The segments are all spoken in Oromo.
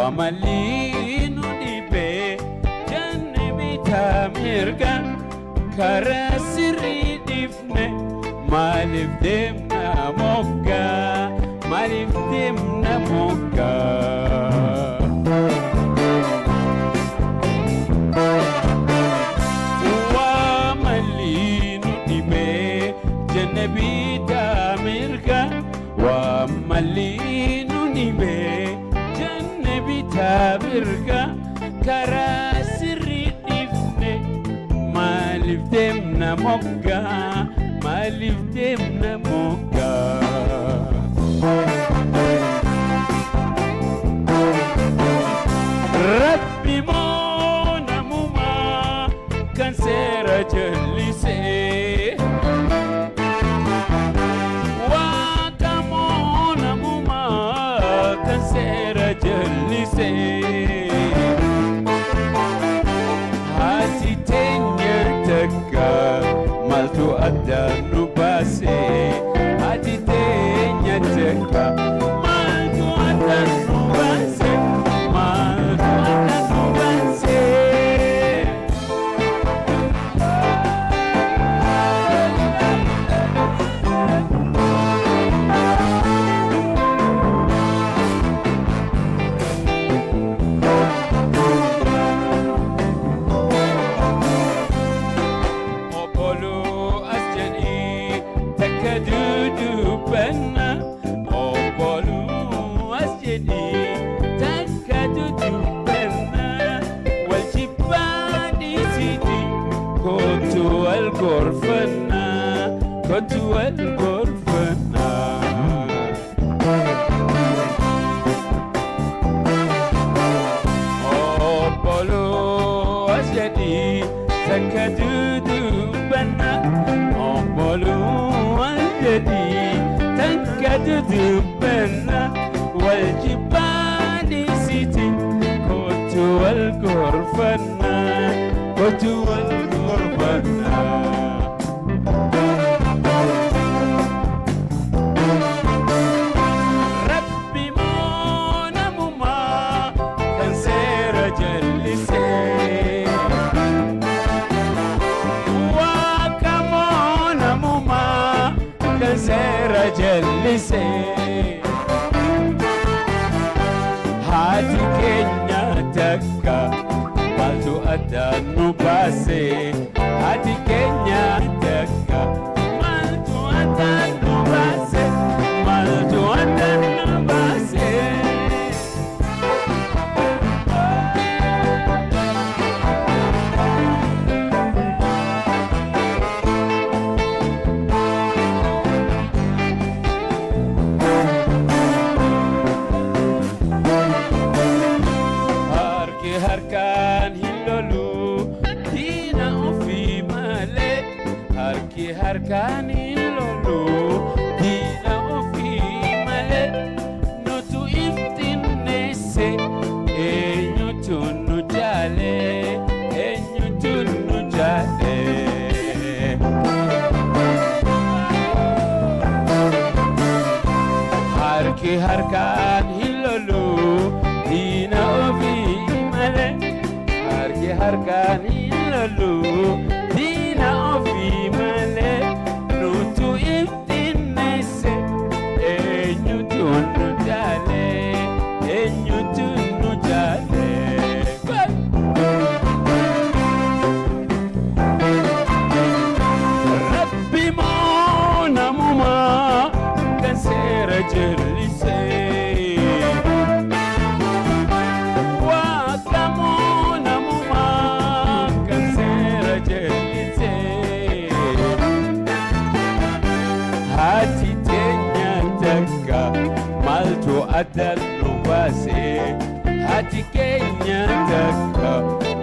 Wamalinu dibe janne bitamirga karasiri difne malif demna mokka Wamalinu dibe janne bitamirga Wamalinu dibe Tabirga karasiri difne malif demna mokka Rabbi mona muma kansera jallise Waka mona muma kansera jallise Hati tenya taka maltu adda nubase Hati tenya taka maltu adda nubase Kotu al-gorfana Obolo asjadi takadudu bana Obolo asjadi takadudu bana Waljibani siti kotu al-gorfana Kotu al-gorfana Sera jallise Hati Kenya taka maltu adda nubase Hati Kenya taka maltu adda nubase Maltu adda nubase Harkan hilolu dina ofi male harkan hilolu dina ofi male nutu iftin nese enyutu nujale harkan hilolu dina ofi harkan hilolu dina ofi male nutu iftin nese enyutu nujale Rabbi mona muma kansera jallise Hati tenya taka maltu adda nubase Hati Kenya taka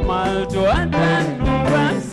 maltu adda nubase